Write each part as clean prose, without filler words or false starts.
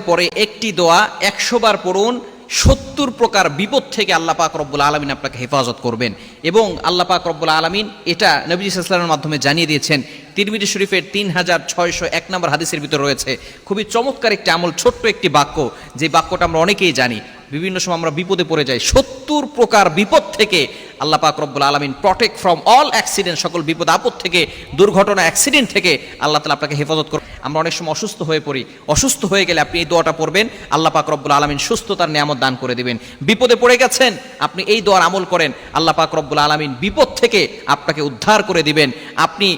পরে একটি দোয়া 100 বার পড়ুন, 70 প্রকার বিপদ থেকে আল্লাহ পাক রব্বুল আলামিন আপনাকে হেফাজত করবেন। এবং আল্লাহ পাক রব্বুল আলামিন এটা নবী সাল্লাল্লাহু আলাইহি ওয়াসাল্লামের মাধ্যমে জানিয়ে দিয়েছেন। তিরমিজি শরীফের 3601 নম্বর হাদিসের ভিতর রয়েছে খুবই চমৎকার একটি আমল, ছোট্ট একটি বাক্য, যে বাক্যটা আমরা অনেকেই জানি। বিভিন্ন সময় আমরা বিপদে পড়ে যাই, 70 প্রকার বিপদ থেকে আল্লাহ পাক রব্বুল আলামিন প্রটেক্ট ফ্রম অল অ্যাক্সিডেন্ট, সকল বিপদ আপদ থেকে, দুর্ঘটনা, অ্যাক্সিডেন্ট থেকে আল্লাহ তাআলা আপনাকে হেফাজত করবেন। আমরা অনেক সময় অসুস্থ হয়ে পড়ি, অসুস্থ হয়ে গেলে আপনি এই দোয়াটা পড়বেন, আল্লাহ পাক রব্বুল আলামিন সুস্থতার নিয়ামত দান করে দিবেন। বিপদে পড়ে গেছেন, আপনি এই দোয়ার আমল করেন, আল্লাহ পাক রব্বুল আলামিন বিপদ থেকে আপনাকে উদ্ধার করে দিবেন। আপনি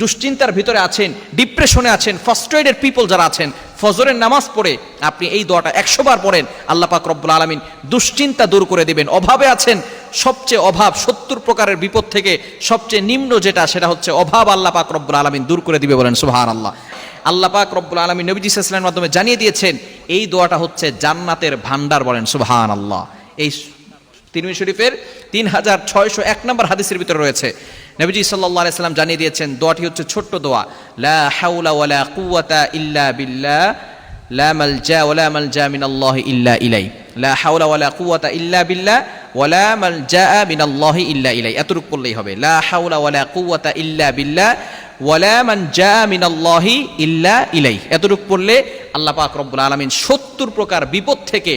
দুশ্চিন্তার ভিতরে আছেন, ডিপ্রেশনে আছেন, ফ্রাস্ট্রেটেড পিপল যারা আছেন, ফজরের নামাজ পড়ে আপনি এই দোয়াটা 100 বার পড়েন, আল্লাহ পাক রব্বুল আলামিন দুশ্চিন্তা দূর করে দিবেন। অভাবে আছেন, সবচেয়ে অভাব 70 প্রকারের বিপদ থেকে সবচেয়ে নিম্ন যেটা, সেটা হচ্ছে অভাব, আল্লাহ পাক রব্বুল আলামিন দূর করে দিবে, বলেন সুবহানাল্লাহ। আল্লাহ পাক রব্বুল আলামিন নবী সাল্লাল্লাহু আলাইহি ওয়াসাল্লামের মাধ্যমে জানিয়ে দিয়েছেন এই দোয়াটা হচ্ছে জান্নাতের ভান্ডার, বলেন সুবহানাল্লাহ। এই তিরমিজি শরীফের 3601 নম্বর হাদিসের ভিতরে রয়েছে। নবীজি সাল্লাল্লাহু আলাইহি ওয়াসাল্লাম জানিয়ে দিয়েছেন দোয়াটি হচ্ছে ছোট্ট দোয়া, লা হাওলা ওয়ালা কুওয়াতা ইল্লা বিল্লাহ, লা মালজা ওয়ালা মালজা মিনাল্লাহি ইল্লা ইলাই, লা হাওলা ওয়ালা কুওয়াতা ইল্লা বিল্লাহ ওয়ালা মালজা মিনাল্লাহি ইল্লা ইলাই। এতটুকু পড়লেই হবে, লা হাওলা ওয়ালা কুওয়াতা ইল্লা বিল্লাহ ওয়ালা মানজা মিনাল্লাহি ইল্লা ইলাই। এতটুকু পড়লে আল্লাহ পাক রব্বুল আলামিন 70 প্রকার বিপদ থেকে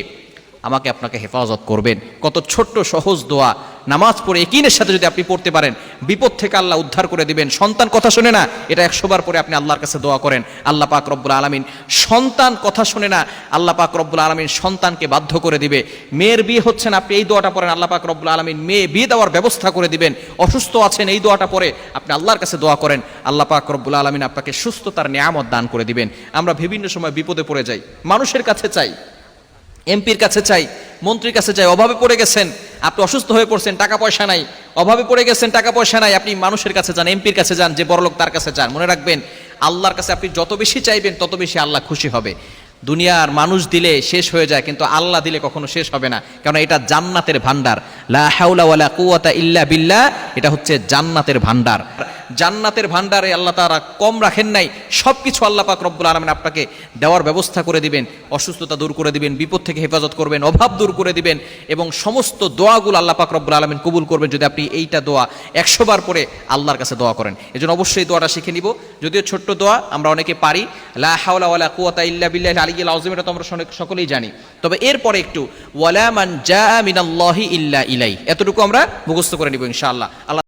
আমাকে আপনাকে হেফাজত করবেন। কত ছোট্ট সহজ দোয়া, নামাজ পড়ে ইয়াকিনের সাথে যদি আপনি পড়তে পারেন, বিপদ থেকে আল্লাহ উদ্ধার করে দিবেন। সন্তান কথা শোনে না, এটা 100 বার পরে আপনি আল্লাহর কাছে দোয়া করেন, আল্লাহ পাক রব্বুল আলামিন সন্তান কথা শোনে না, আল্লাহ পাক রব্বুল আলামিন সন্তানকে বাধ্য করে দিবে। মেয়ের বিয়ে হচ্ছে না, আপনি এই দোয়াটা পড়েন, আল্লাহ পাক রব্বুল আলামিন মেয়ে বিয়ে দেওয়ার ব্যবস্থা করে দিবেন। অসুস্থ আছেন, এই দোয়াটা পড়ে আপনি আল্লাহর কাছে দোয়া করেন, আল্লাহ পাক রব্বুল আলামিন আপনাকে সুস্থতার নিয়ামত দান করে দিবেন। আমরা বিভিন্ন সময় বিপদে পড়ে যাই, মানুষের কাছে চাই, এমপির কাছে চাই, মন্ত্রীর কাছে চাই। অভাবে পড়ে গেছেন, আপনি অসুস্থ হয়ে পড়ছেন, টাকা পয়সা নাই, অভাবে পড়ে গেছেন, টাকা পয়সা নাই, আপনি মানুষের কাছে যান, এমপির কাছে যান, যে বড়লোক তার কাছে যান। মনে রাখবেন, আল্লাহর কাছে আপনি যত বেশি চাইবেন তত বেশি আল্লাহ খুশি হবে। দুনিয়ার মানুষ দিলে শেষ হয়ে যায়, কিন্তু আল্লাহ দিলে কখনো শেষ হবে না, কারণ এটা জান্নাতের ভান্ডার। লা হাওলা ওয়ালা কুওয়াতা ইল্লা বিল্লাহ, এটা হচ্ছে জান্নাতের ভান্ডার। জান্নাতের ভান্ডারে আল্লাহ তাআলা কম রাখেন নাই, সবকিছু আল্লাহ পাক রব্বুল আলামিন আপনাকে দেওয়ার ব্যবস্থা করে দিবেন। অসুস্থতা দূর করে দিবেন, বিপদ থেকে হেফাজত করবেন, অভাব দূর করে দিবেন, এবং সমস্ত দোয়াগুলো আল্লাহ পাক রব্বুল আলামিন কবুল করবেন যদি আপনি এইটা দোয়া 100 বার পরে আল্লাহর কাছে দোয়া করেন। এজন্য অবশ্যই দোয়াটা শিখে নিব, যদিও ছোট্ট দোয়া, আমরা অনেকে পারি। লা হাওলা ওয়ালা কুওয়াতা ইল্লা বিল্লাহিল আলিয়্যিল আযীম, এটা তো আমরা সকলেই জানি। তবে এরপরে একটু ওয়ালা মান জা মিনাল্লাহি ইল্লা ইলাই, এতটুকু আমরা মুখস্থ করে নিব ইনশাআল্লাহ। আল্লাহ